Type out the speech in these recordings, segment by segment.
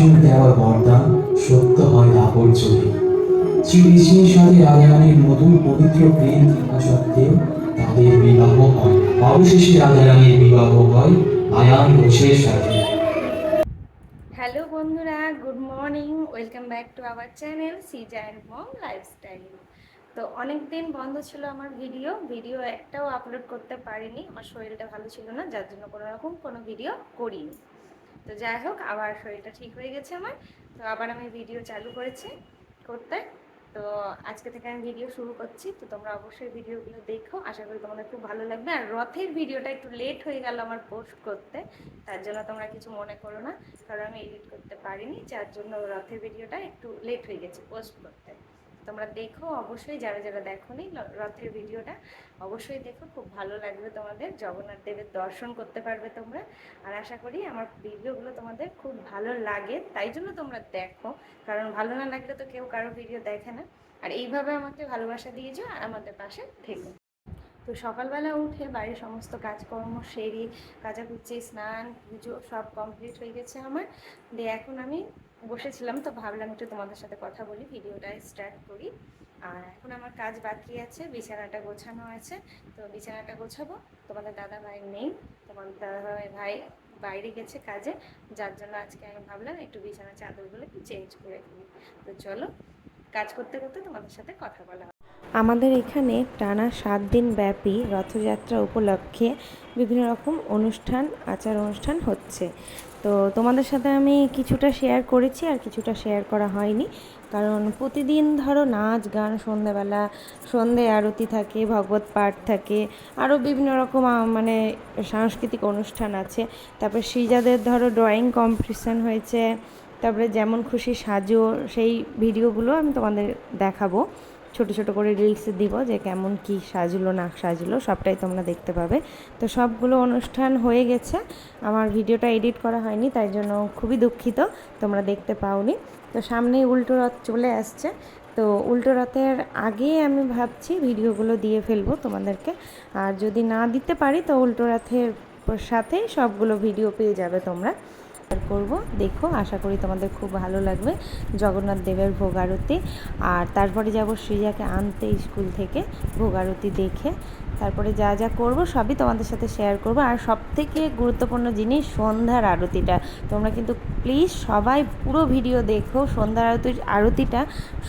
যিশুর দেওয়া বরদান সত্য হয় দাপর যুগে। শ্রী কৃষ্ণের সাথে রাধারানীর মধুর পবিত্র প্রেম থাকা সত্ত্বেও তাদের বিবাহ হয়। অবশেষে রাধারানীর বিবাহ হয় আয়ান ঘোষের সাথে। হ্যালো বন্ধুরা, good morning. Welcome back to our channel সিজা অ্যান্ড মম লাইফস্টাইল। তো অনেক দিন বন্ধ ছিল আমার ভিডিও একটাও আপলোড করতে পারিনি। আমার শরীরটা ভালো ছিল না, যার জন্য কোনো ভিডিও করিনি। তো যাই হোক, আবার শরীরটা ঠিক হয়ে গেছে আমার। তো আবার আমি ভিডিও চালু করেছি করতে। তো আজকে থেকে আমি ভিডিও শুরু করছি। তো তোমরা অবশ্যই ভিডিওগুলো দেখো, আশা করি তোমাদের খুব ভালো লাগবে। আর রথের ভিডিওটা একটু লেট হয়ে গেল আমার পোস্ট করতে, তার জন্য তোমরা কিছু মনে করো না, কারণ আমি এডিট করতে পারিনি, যার জন্য রথের ভিডিওটা একটু লেট হয়ে গেছে পোস্ট করতে। তোমরা দেখো অবশ্যই, যারা যারা দেখোনি রথের ভিডিওটা অবশ্যই দেখো, খুব ভালো লাগবে তোমাদের। জগন্নাথ দেবের দর্শন করতে পারবে তোমরা। আর আশা করি আমার ভিডিওগুলো তোমাদের খুব ভালো লাগে, তাই জন্য তোমরা দেখো, কারণ ভালো না লাগলে তো কেউ কারো ভিডিও দেখে না। আর এইভাবে আমাকে ভালোবাসা দিয়ে যাও আর আমাদের পাশে থেকো। তো সকালবেলা উঠে বাড়ির সমস্ত কাজকর্ম সেরে, কাচাকুচি, স্নান, পুজো সব কমপ্লিট হয়ে গেছে আমার। দিয়ে এখন আমি বসেছিলাম, তো ভাবলাম একটু তোমাদের সাথে কথা বলি, ভিডিওটা স্টার্ট করি। আর এখন আমার কাজ বাকি আছে, বিছানাটা গোছানো আছে। তো বিছানাটা গোছাবো। তোমাদের দাদা ভাই নেই, তোমাদের দাদা ভাই বাইরে গেছে কাজে, যার জন্য আজকে আমি ভাবলাম একটু বিছানা চাদরগুলো একটু চেঞ্জ করে ফেলি। তো চলো, কাজ করতে করতে তোমাদের সাথে কথা বলা। আমাদের এখানে টানা 7 দিন ব্যাপী রথযাত্রা উপলক্ষে বিভিন্ন রকম আচার অনুষ্ঠান হচ্ছে। তো তোমাদের সাথে আমি কিছুটা শেয়ার করেছি আর কিছুটা শেয়ার করা হয়নি, কারণ প্রতিদিন ধরো নাচ গান, সন্ধে আরতি থাকে, ভগবত পাঠ থাকে, আরও বিভিন্ন রকম মানে সাংস্কৃতিক অনুষ্ঠান আছে। তারপরে শ্রীজাদের ধরো ড্রয়িং কম্পিটিশান হয়েছে। তারপরে যেমন খুশি সাজো, সেই ভিডিওগুলো আমি তোমাদের দেখাবো, ছোট ছোট করে রিলস দিব, যে কেমন কি সাজলো না সাজলো সবটাই তোমরা দেখতে পাবে। তো সবগুলো অনুষ্ঠান হয়ে গেছে, আমার ভিডিওটা এডিট করা হয়নি, তাই জন্য খুবই দুঃখিত তোমরা দেখতে পাওনি। তো সামনেই উল্টো রথ চলে আসছে, তো উল্টো রথের আগে আমি ভাবছি ভিডিওগুলো দিয়ে ফেলবো তোমাদেরকে। আর যদি না দিতে পারি তো উল্টো রথের সাথেই সবগুলো ভিডিও পেয়ে যাবে তোমরা। করব, দেখো, আশা করি তোমাদের খুব ভালো লাগবে। জগন্নাথ দেবের ভোগ আরতি, আর তারপরে যাব শ্রীজাকে আনতে স্কুল থেকে, ভোগ আরতি দেখে তারপরে যা যা করব সবই তোমাদের সাথে শেয়ার করব। আর সবথেকে গুরুত্বপূর্ণ জিনিস সন্ধ্যার আরতিটা, তোমরা কিন্তু প্লিজ সবাই পুরো ভিডিও দেখো। সন্ধ্যার আরতিটা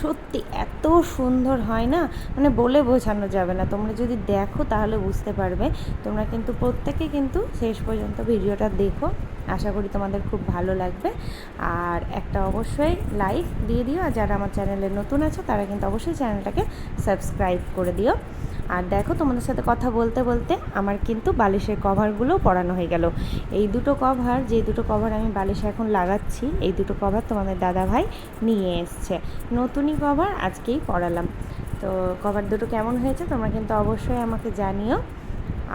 সত্যি এত সুন্দর হয় না, মানে বলে বোঝানো যাবে না। তোমরা যদি দেখো তাহলে বুঝতে পারবে। তোমরা কিন্তু প্রত্যেকে কিন্তু শেষ পর্যন্ত ভিডিওটা দেখো, আশা করি তোমাদের খুব ভালো লাগবে। আর একটা অবশ্যই লাইক দিয়ে দিও, আর যারা আমার চ্যানেলে নতুন আছে তারা কিন্তু অবশ্যই চ্যানেলটাকে সাবস্ক্রাইব করে দিও। আর দেখো, তোমাদের সাথে কথা বলতে বলতে আমার কিন্তু বালিশের কভারগুলো পরানো হয়ে গেল। এই দুটো কভার, যে দুটো কভার আমি বালিশে এখন লাগাচ্ছি, এই দুটো কভার তোমাদের দাদা ভাই নিয়ে এসছে, নতুনই কভার, আজকেই পরালাম। তো কভার দুটো কেমন হয়েছে তোমরা কিন্তু অবশ্যই আমাকে জানিও।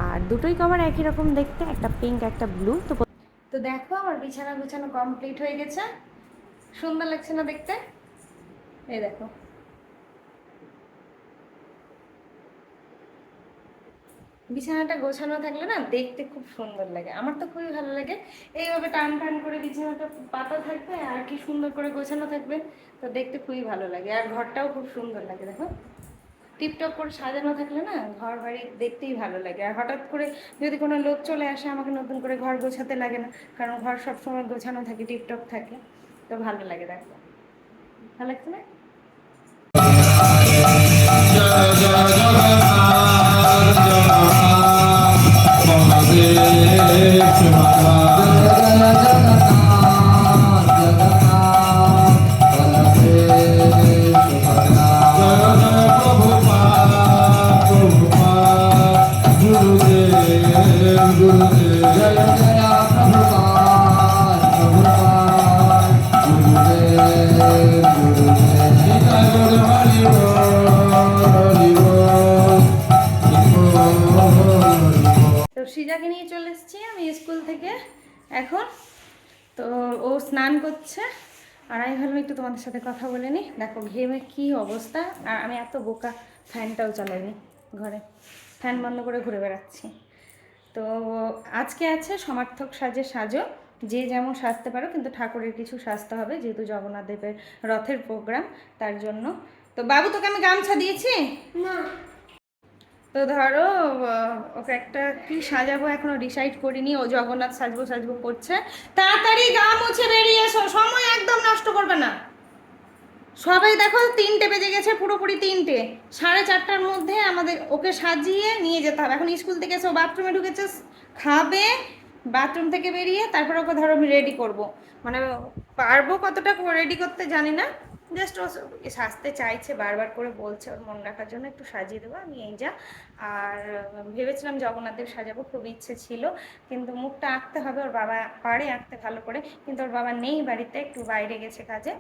আর দুটোই কভার একই রকম দেখতে, একটা পিঙ্ক একটা ব্লু। তো দেখো, আমার বিছানা গুছানো কমপ্লিট হয়ে গেছে। সুন্দর লাগছে না দেখতে? এই দেখো, বিছানাটা গোছানো থাকলে না দেখতে খুব সুন্দর লাগে, আমার তো খুবই ভালো লাগে। এইভাবে টান টান করে বিছানাটা পাতা থাকবে আর কি সুন্দর করে গোছানো থাকবে, তো দেখতে খুবই ভালো লাগে। আর ঘরটাও খুব সুন্দর লাগে, দেখো টিপটপ করে সাজানো থাকলে না ঘর বাড়ি দেখতেই ভালো লাগে। আর হঠাৎ করে যদি কোনো লোক চলে আসে, আমাকে নতুন করে ঘর গোছাতে লাগে না, কারণ ঘর সবসময় গোছানো থাকে, টিপটপ থাকে, তো ভালো লাগে। দেখো, ভালো লাগছে না? তো সৃজাকে নিয়ে চলে এসেছি আমি স্কুল থেকে এখন। তো ও স্নান করছে, আর আমি ভাবলাম একটু তোমাদের সাথে কথা বলে নিই। দেখো ঘেমে কী অবস্থা, আর আমি এত বোকা, ফ্যানটাও চালাইনি ঘরে, ফ্যান বন্ধ করে ঘুরে বেড়াচ্ছি। তো আজকে আছে সমার্থক সাজে সাজো, যে যেমন সাজতে পারো, কিন্তু ঠাকুরের কিছু সাজতে হবে, যেহেতু জগন্নাথ দেবের রথের প্রোগ্রাম, তার জন্য। তো বাবু, তোকে আমি গামছা দিয়েছি না? তো ধরো ওকে একটা কি সাজাবো এখনো ডিসাইড করিনি। ও জগন্নাথ সাজবো সাজবো করছে। তাড়াতাড়ি গা মুছে বেরিয়ে এসো, সময় একদম নষ্ট করবে না। সবাই দেখো 3টে বেজে গেছে, পুরোপুরি 3টে। 4:30টার মধ্যে আমাদের ওকে সাজিয়ে নিয়ে যেতে হবে। এখন স্কুল থেকে এসে বাথরুমে ঢুকেছে, খাবে, বাথরুম থেকে বেরিয়ে তারপর ওকে ধরো আমি রেডি করব। মানে পারবো কতটা রেডি করতে জানি না, জাস্ট ও সাজতে চাইছে, বারবার করে বলছে, ওর মন রাখার জন্য একটু সাজিয়ে দেবো আমি, এই যা। আর ভেবেছিলাম জগন্নাথদেব সাজাবো, খুব ইচ্ছে ছিল, কিন্তু মুখটা আঁকতে হবে, ওর বাবা পারে আঁকতে ভালো করে, কিন্তু ওর বাবা নেই বাড়িতে, একটু বাইরে গেছে কাজে,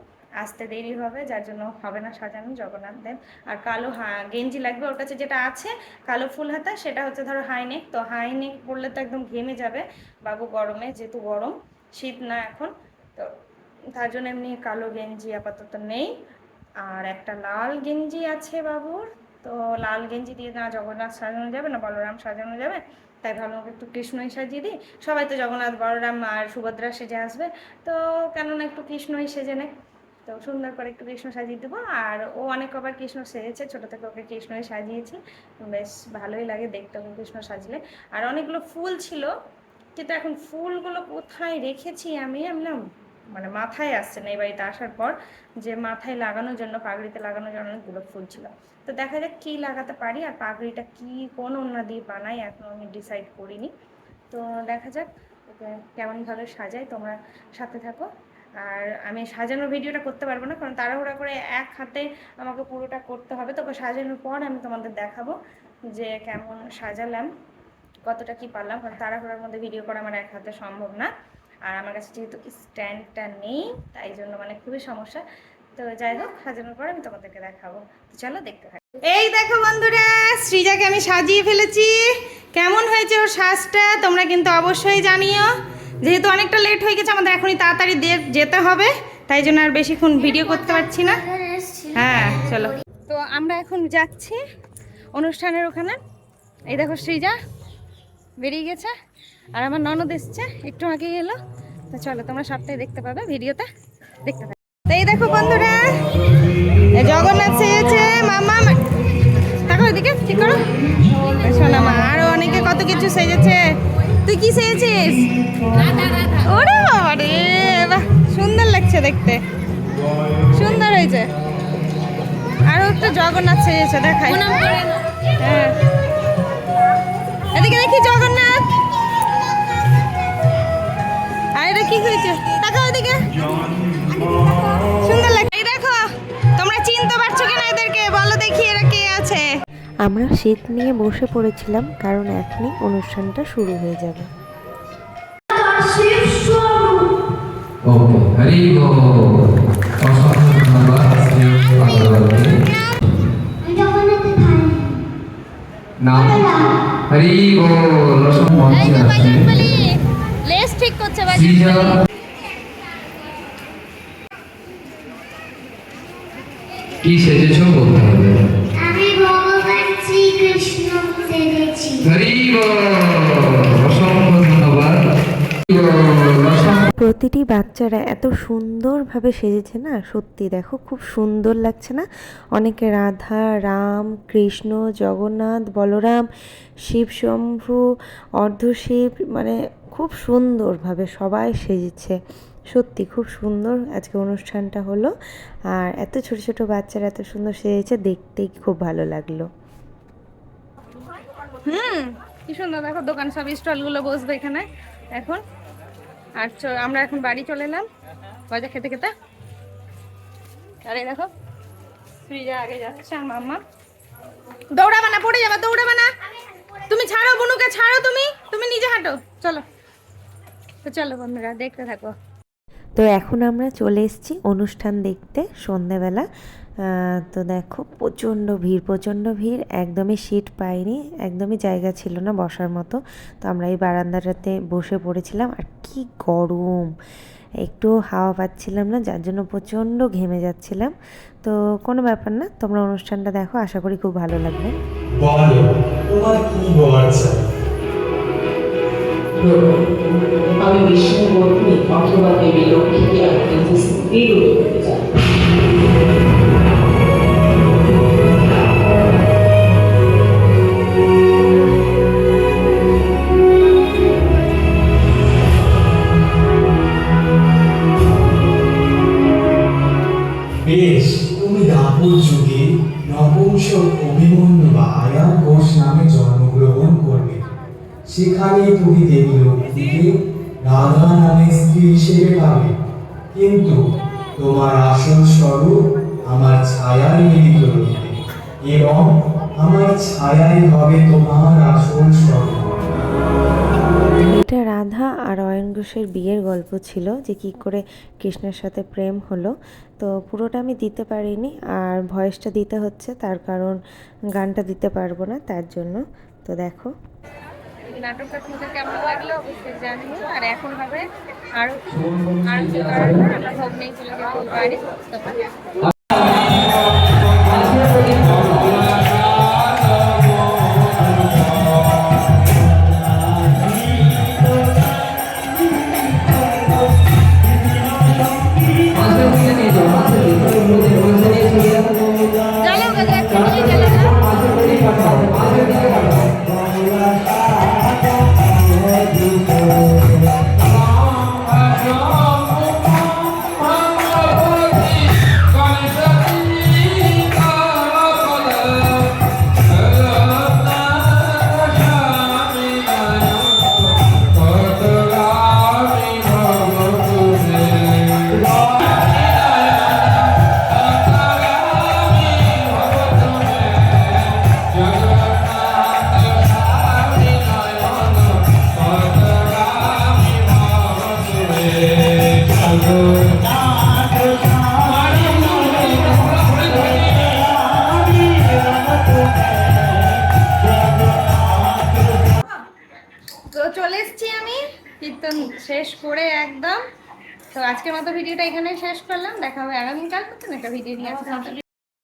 আসতে দেরি হবে, যার জন্য হবে না সাজানো জগন্নাথ দেব। আর কালো গেঞ্জি লাগবে ওর কাছে, যেটা আছে কালো ফুল হাতা, সেটা হচ্ছে ধরো হাইনেক। তো হাইনেক পরলে তো একদম ঘেমে যাবে বাবু গরমে, যেহেতু গরম, শীত না এখন, তো তার জন্য এমনি কালো গেঞ্জি আপাতত নেই। আর একটা লাল গেঞ্জি আছে বাবুর, তো লাল গেঞ্জি দিয়ে না জগন্নাথ সাজানো যাবে না বলরাম সাজানো যাবে, তাই ভাবলাম ওকে একটু কৃষ্ণই সাজিয়ে দিই। সবাই তো জগন্নাথ, বলরাম আর সুভদ্রা সেজে আসবে, তো কেননা একটু কৃষ্ণই সেজে নেয়, তো সুন্দর করে একটু কৃষ্ণ সাজিয়ে দেবো। আর ও অনেক কবার কৃষ্ণ সেজেছে, ছোটো থেকে ওকে কৃষ্ণই সাজিয়েছি, বেশ ভালোই লাগে দেখতে ওকে কৃষ্ণ সাজলে। আর অনেকগুলো ফুল ছিল, কিন্তু এখন ফুলগুলো কোথায় রেখেছি আমি না, মানে মাথায় আসছে না এই বাড়িতে আসার পর, যে মাথায় লাগানোর জন্য, পাগড়িতে লাগানোর জন্য অনেকগুলো ফুল ছিল। তো দেখা যাক কী লাগাতে পারি, আর পাগড়িটা কী কোন ওড়না দিয়ে বানাই এখনও আমি ডিসাইড করিনি। তো দেখা যাক ওকে কেমনভাবে সাজাই, তোমরা সাথে থাকো। আর আমি সাজানোর ভিডিওটা করতে পারবো না, কারণ তাড়াহুড়া করে এক হাতে আমাকে পুরোটা করতে হবে। তোকে সাজানোর পর আমি তোমাদের দেখাবো যে কেমন সাজালাম, কতটা কি পারলাম, কারণ তাড়াহুড়ার মধ্যে ভিডিও করা আমার এক হাতে সম্ভব না। আর আমার কাছে যেহেতু স্ট্যান্ডটা নেই, তাই জন্য মানে খুবই সমস্যা। তো যাই হোক, সাজানোর পর আমি তোমাদেরকে দেখাবো, তো চলো দেখতে থাকো। এই দেখো বন্ধুরা, সৃজাকে আমি সাজিয়ে ফেলেছি। কেমন হয়েছে ওর সাজটা তোমরা কিন্তু অবশ্যই জানিও। যেহেতু অনেকটা লেট হয়ে গেছে, আমাদের এখনই তাড়াতাড়ি যেতে হবে, তাই জন্য আর বেশিক্ষণ ভিডিও করতে পারছি না। হ্যাঁ চলো, তো আমরা এখন যাচ্ছি অনুষ্ঠানের ওখানে। এই দেখো সৃজা বেরিয়ে গেছে, আর আমার ননদ এসছে একটু আগে এলো। তো চলো, তোমরা সবটাই দেখতে পাবে ভিডিওতে, দেখতে থাকো। তো এই দেখো বন্ধুরা, জগন্নাথ সেজেছে মামা, দেখো এদিকে ঠিক করো, শোনা মা, আরো অনেকে কত কিছু সেজেছে। তুই কি সেজেছিস? ওরে বাবা রে, বাহ সুন্দর লাগছে দেখতে, সুন্দর হয়েছে। আরো একটা জগন্নাথ সেজেছে, দেখাই। হ্যাঁ এদিকে দেখি জগন্নাথ, আর এটা কি হয়েছে দেখো ওদিকে, সুন্দর লাগে। এই দেখো, তোমরা চিনতে পারছো কিনা এদেরকে, বলো দেখি এরা কে আছে। আমরা শীত নিয়ে বসে পড়েছিলাম, কারণ এখনই অনুষ্ঠানটা শুরু হয়ে যাবে। ওকে, হরি বল। অসংখ্য ধন্যবাদ শ্রী ভগবতী। নাম হরি বল। অসংখ্য মঞ্চে আছে লেস ঠিক করছে সৃজা। কি সেজেছো বলতে হবে। আমি ভগবান শ্রীকৃষ্ণ সেজেছি। হরি বল। অসংখ্য ধন্যবাদ। প্রতিটি বাচ্চারা এত সুন্দরভাবে সেজেছে না, সত্যি দেখো খুব সুন্দর লাগছে না। অনেকে রাধা, রাম, কৃষ্ণ, জগন্নাথ, বলরাম, শিব শম্ভু, অর্ধশিব, মানে খুব সুন্দরভাবে সবাই সেজেছে। সত্যি খুব সুন্দর আজকে অনুষ্ঠানটা হলো। আর এত ছোট ছোট বাচ্চারা এত সুন্দর সেজেছে, দেখতেই খুব ভালো লাগলো। কি সুন্দর দেখো, দোকান সব স্টলগুলো বসবে এখানে এখন। আর আমরা এখন বাড়ি চলে এলাম বাজার খেতে খেতে। আর এই দেখো সৃজা আগে যাচ্ছে, আর মাম্মা দৌড়াবে না, পড়ে যাবে, দৌড়াবে না। তুমি ছাড়ো বনুকে, ছাড়ো, তুমি নিজে হাঁটো, চলো। তো চলো বন্ধুরা, দেখতে থাকো। তো এখন আমরা চলে এসেছি অনুষ্ঠান দেখতে সন্ধ্যেবেলা। তো দেখো প্রচণ্ড ভিড়, একদমই সিট পাইনি, একদমই জায়গা ছিল না বসার মতো। তো আমরা এই বারান্দাটাতে বসে পড়েছিলাম, আর কি গরম, একটু হাওয়া পাচ্ছিলাম না, যার জন্য প্রচণ্ড ঘেমে যাচ্ছিলাম। তো কোনো ব্যাপার না, তোমরা অনুষ্ঠানটা দেখো, আশা করি খুব ভালো লাগবে। বলো তোমার কি বলার চাই? আমি বিষ্ণুর মধ্যে সেখানেই তুমি দেখলে অপুকে রাধা নামে স্ত্রী হিসেবে পাবে, কিন্তু তোমার আসল স্বরূপ আমার ছায়ায় মিলিত রূপে, এবং আমার ছায়াই হবে তোমার আসল স্বরূপ। এটা রাধা আর অয়ন ঘোষের বিয়ের গল্প ছিল, যে কি করে কৃষ্ণের সাথে প্রেম হলো। তো পুরোটা আমি দিতে পারিনি, আর ভয়েসটা দিতে হচ্ছে, তার কারণ গানটা দিতে পারবো না, তার জন্য। তো দেখো নাটকটা তোমাদের কেমন লাগলো অবশ্যই জানিও। আর এখন হবে আরতি, আরতি করার পর আমরা ভোগ নিয়ে চলে যাবো বাড়ি। তো চলো গজা একটু নিয়ে চলে যাও। তো চলে এসেছি আমি কীর্তন শেষ করে একদম। তো আজকের মতো ভিডিওটা এখানে শেষ করলাম, দেখা হবে আগামীকাল নতুন একটা ভিডিও নিয়ে আসলাম।